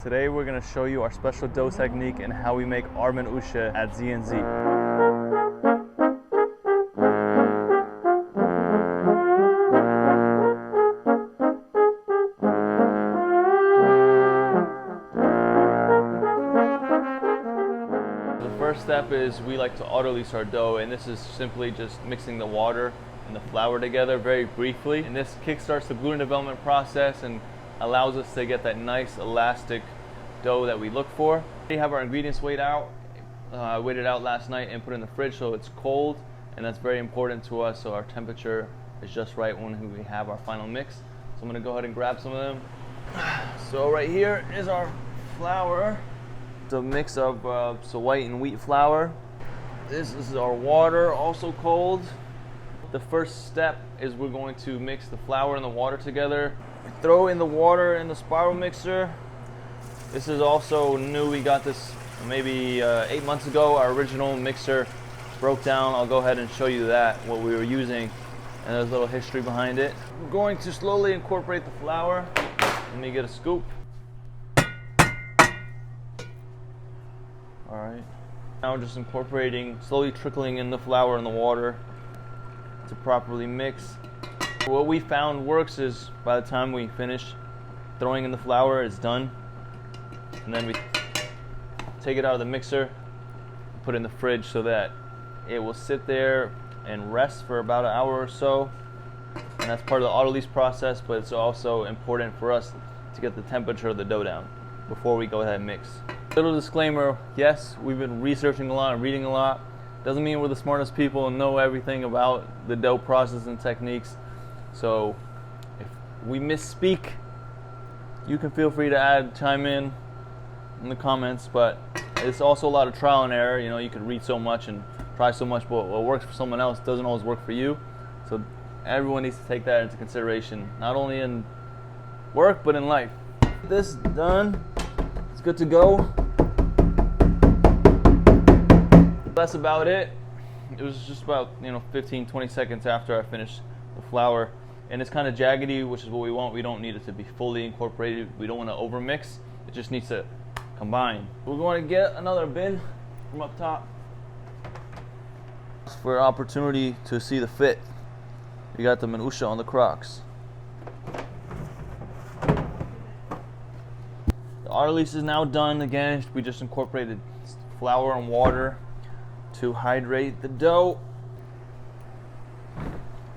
Today we're going to show you our special dough technique and how we make our manoushe at Z&Z. The first step is we like to auto-lease our dough, and this is simply just mixing the water and the flour together very briefly. And this kickstarts the gluten development process and allows us to get that nice elastic dough that we look for. We have our ingredients weighed out. I weighed it out last night and put it in the fridge so it's cold, and that's very important to us, so our temperature is just right when we have our final mix. So I'm going to go ahead and grab some of them. So right here is our flour. It's a mix of white and wheat flour. This is our water, also cold. The first step is we're going to mix the flour and the water together. Throw in the water in the spiral mixer. This is also new. We got this maybe 8 months ago. Our original mixer broke down. I'll go ahead and show you that, what we were using, and there's a little history behind it. We're going to slowly incorporate the flour. Let me get a scoop. All right. Now we're just incorporating, slowly trickling in the flour and the water to properly mix. What we found works is by the time we finish throwing in the flour, it's done. And then we take it out of the mixer, put it in the fridge so that it will sit there and rest for about an hour or so. And that's part of the auto-lease process, but it's also important for us to get the temperature of the dough down before we go ahead and mix. Little disclaimer, yes, we've been researching a lot and reading a lot. Doesn't mean we're the smartest people and know everything about the dough process and techniques. So if we misspeak, you can feel free to chime in the comments, but it's also a lot of trial and error. You know, you can read so much and try so much, but what works for someone else doesn't always work for you. So everyone needs to take that into consideration, not only in work, but in life. This done, it's good to go. That's about it. It was just about 15-20 seconds after I finished the flour, and it's kind of jaggedy, which is what we want. We don't need it to be fully incorporated. We don't want to overmix. It just needs to combine. We're going to get another bin from up top for an opportunity to see the fit. We got the manoushe on the crocks. The auto-lease is now done. Again, we just incorporated flour and water to hydrate the dough.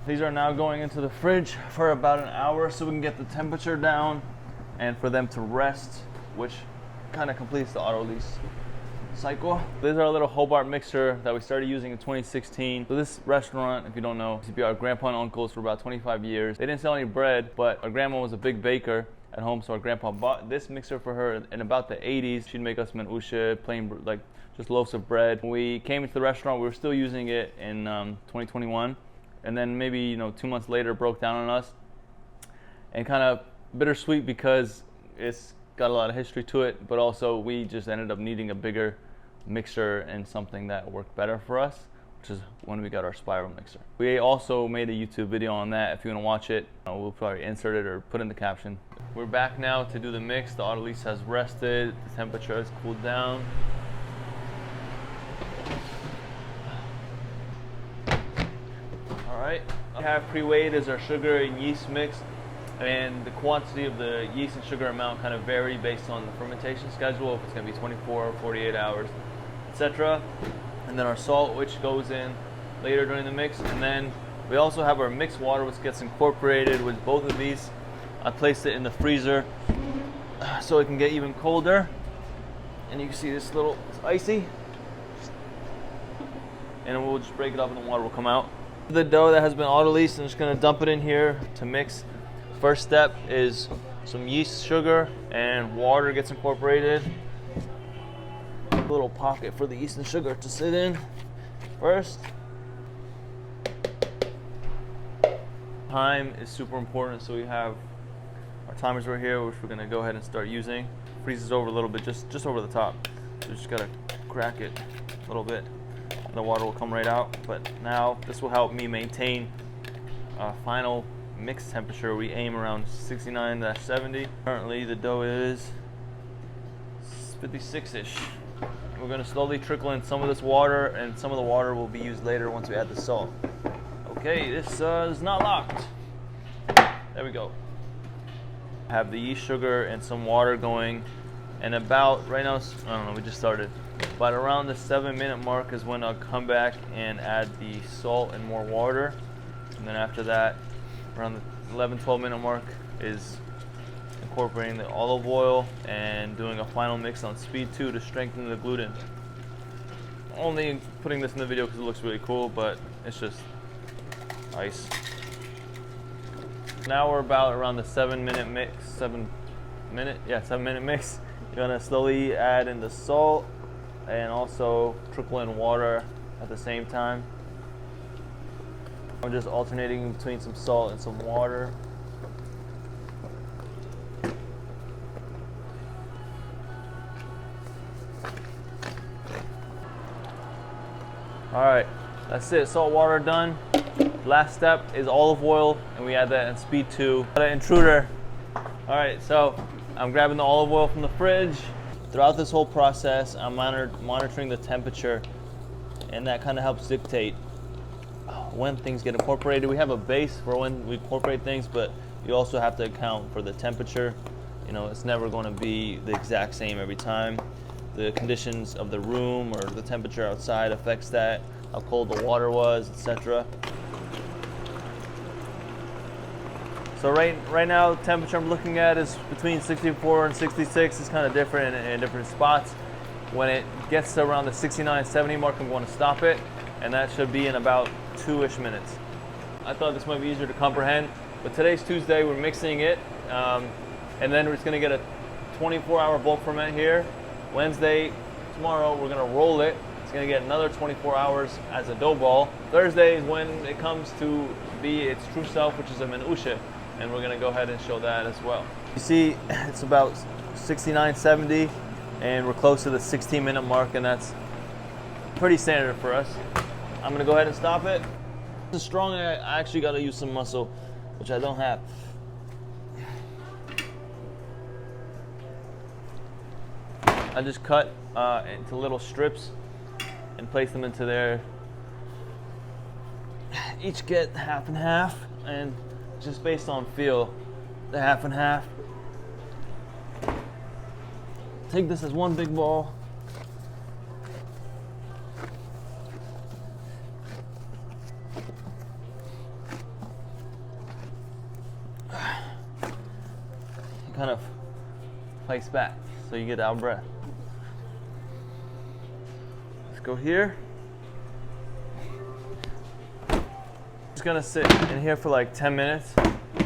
These are now going into the fridge for about an hour so we can get the temperature down and for them to rest, which kind of completes the auto-lease cycle. This is our little Hobart mixer that we started using in 2016. So this restaurant, if you don't know, used to be our grandpa and uncle's for about 25 years. They didn't sell any bread, but our grandma was a big baker at home, so our grandpa bought this mixer for her in about the 80s. She'd make us manoushe, plain, like just loaves of bread. When we came into the restaurant, we were still using it in 2021, and then maybe 2 months later it broke down on us, and kind of bittersweet because it's got a lot of history to it, but also we just ended up needing a bigger mixer and something that worked better for us, which is when we got our spiral mixer. We also made a YouTube video on that. If you want to watch it, we'll probably insert it or put in the caption. We're back now to do the mix. The auto-lease has rested, the temperature has cooled down. Alright, we have pre-weighed as our sugar and yeast mix, and the quantity of the yeast and sugar amount kind of vary based on the fermentation schedule, if it's going to be 24 or 48 hours, etc. And then our salt, which goes in later during the mix, and then we also have our mixed water, which gets incorporated with both of these. I placed it in the freezer so it can get even colder, and you can see it's icy, and we'll just break it up and the water will come out. The dough that has been auto-leased, I'm just going to dump it in here to mix. First step is some yeast, sugar, and water gets incorporated. A little pocket for the yeast and sugar to sit in first. Time is super important, so we have our timers right here, which we're going to go ahead and start using. Freezes over a little bit, just over the top. So you just got to crack it a little bit. The water will come right out, but now this will help me maintain final mix temperature. We aim around 69-70. Currently the dough is 56-ish. We're gonna slowly trickle in some of this water, and some of the water will be used later once we add the salt. Okay, this is not locked. There we go. Have the yeast sugar and some water going, and about, right now, I don't know, we just started. But around the 7-minute mark is when I'll come back and add the salt and more water. And then after that, around the 11-12-minute mark is incorporating the olive oil and doing a final mix on speed 2 to strengthen the gluten. Only putting this in the video because it looks really cool, but it's just ice. Now we're about around the 7-minute mix, 7-minute mix. You're gonna slowly add in the salt and also trickle in water at the same time. I'm just alternating between some salt and some water. All right, that's it, salt, water done. Last step is olive oil, and we add that in speed 2. Got an intruder. All right, so I'm grabbing the olive oil from the fridge. Throughout this whole process, I'm monitoring the temperature, and that kind of helps dictate when things get incorporated. We have a base for when we incorporate things, but you also have to account for the temperature. You know, it's never going to be the exact same every time. The conditions of the room or the temperature outside affects that, how cold the water was, etc. So right now, the temperature I'm looking at is between 64 and 66. It's kind of different in different spots. When it gets to around the 69, 70 mark, I'm going to stop it, and that should be in about 2-ish minutes. I thought this might be easier to comprehend, but today's Tuesday, we're mixing it, and then we're just going to get a 24-hour bulk ferment here. Wednesday, tomorrow, we're going to roll it. It's going to get another 24 hours as a dough ball. Thursday is when it comes to be its true self, which is a Manoushe, and we're going to go ahead and show that as well. You see, it's about 69, 70, and we're close to the 16-minute mark, and that's pretty standard for us. I'm going to go ahead and stop it. This is strong. I actually got to use some muscle, which I don't have. I just cut into little strips and place them into there. Each get half and half, and just based on feel, the half and half. Take this as one big ball. Kind of place back so you get out of breath. Let's go here. Just gonna sit in here for like 10 minutes.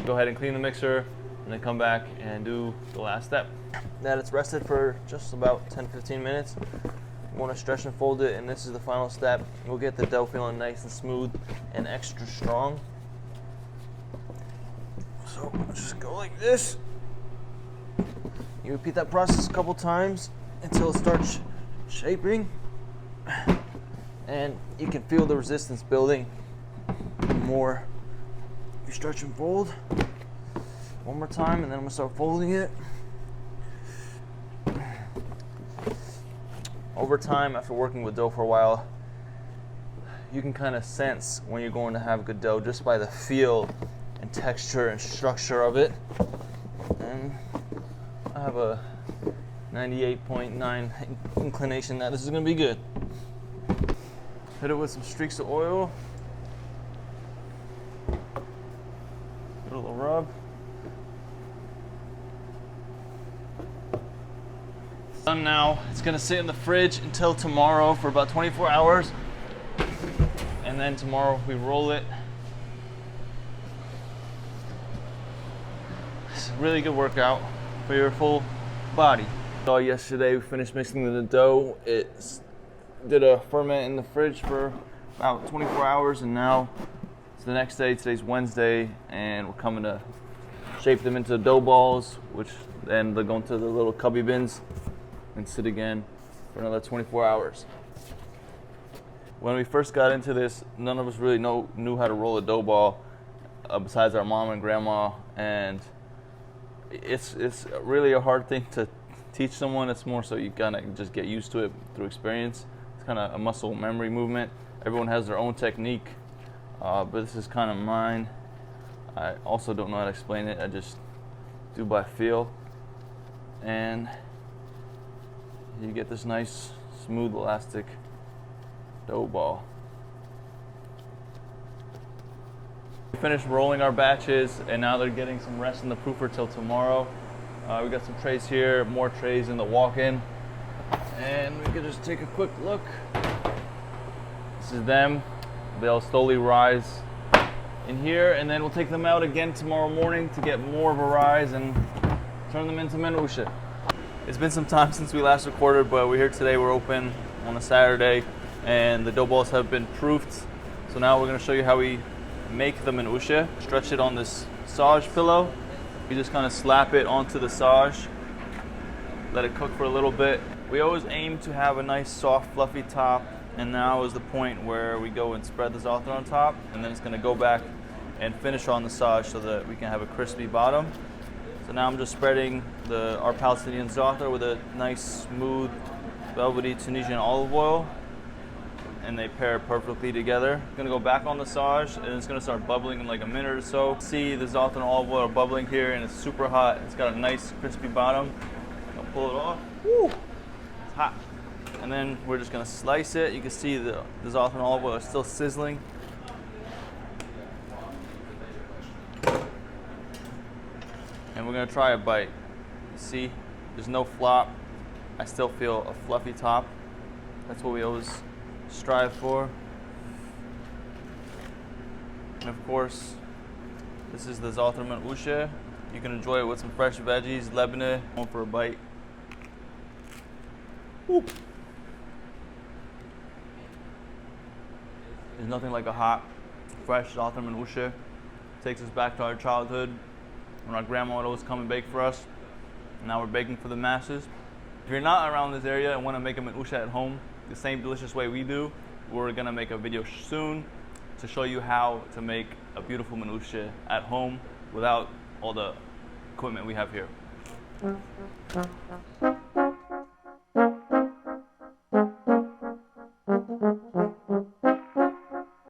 Go ahead and clean the mixer and then come back and do the last step. That it's rested for just about 10-15 minutes. You want to stretch and fold it, and this is the final step. We'll get the dough feeling nice and smooth and extra strong. So just go like this. You repeat that process a couple times until it starts shaping, and you can feel the resistance building. The more you stretch and fold. One more time, and then I'm gonna start folding it. Over time, after working with dough for a while, you can kind of sense when you're going to have good dough just by the feel and texture and structure of it. And I have a 98.9 inclination that this is going to be good. Hit it with some streaks of oil. Give it a little rub. It's done now. It's going to sit in the fridge until tomorrow for about 24 hours. And then tomorrow we roll it. It's a really good workout for your full body. So yesterday we finished mixing the dough. It did a ferment in the fridge for about 24 hours, and now it's the next day. Today's Wednesday, and we're coming to shape them into dough balls, which then they'll go into the little cubby bins and sit again for another 24 hours. When we first got into this, none of us really knew how to roll a dough ball besides our mom and grandma, and it's really a hard thing to teach someone. It's more so you kind of just get used to it through experience. It's kind of a muscle memory movement. Everyone has their own technique, but this is kind of mine. I also don't know how to explain it. I just do by feel. And you get this nice, smooth, elastic dough ball. We finished rolling our batches, and now they're getting some rest in the proofer till tomorrow. We got some trays here, more trays in the walk-in, and we can just take a quick look. This is them. They'll slowly rise in here, and then we'll take them out again tomorrow morning to get more of a rise and turn them into manoushe. It's been some time since we last recorded, but we're here today. We're open on a Saturday, and the dough balls have been proofed. So now we're going to show you how we make the manoushe. Stretch it on this sage pillow. You just kind of slap it onto the sage, let it cook for a little bit. We always aim to have a nice, soft, fluffy top, and now is the point where we go and spread the za'atar on top, and then it's going to go back and finish on the sage so that we can have a crispy bottom. So now I'm just spreading our Palestinian za'atar with a nice, smooth, velvety Tunisian olive oil, and they pair perfectly together. I'm gonna go back on the sage, and it's gonna start bubbling in like a minute or so. See the za'atar and olive oil are bubbling here, and it's super hot. It's got a nice crispy bottom. I'll pull it off. Woo! It's hot. And then we're just gonna slice it. You can see the za'atar and olive oil are still sizzling. And we're gonna try a bite. See, there's no flop. I still feel a fluffy top. That's what we always strive for. And of course, this is the Za'atar Manoushe. You can enjoy it with some fresh veggies, lebne. Going for a bite. Woo. There's nothing like a hot, fresh Za'atar Manoushe. Takes us back to our childhood when our grandma would always come and bake for us. And now we're baking for the masses. If you're not around this area and want to make a manoushe at home the same delicious way we do, we're gonna make a video soon to show you how to make a beautiful manoushe at home without all the equipment we have here.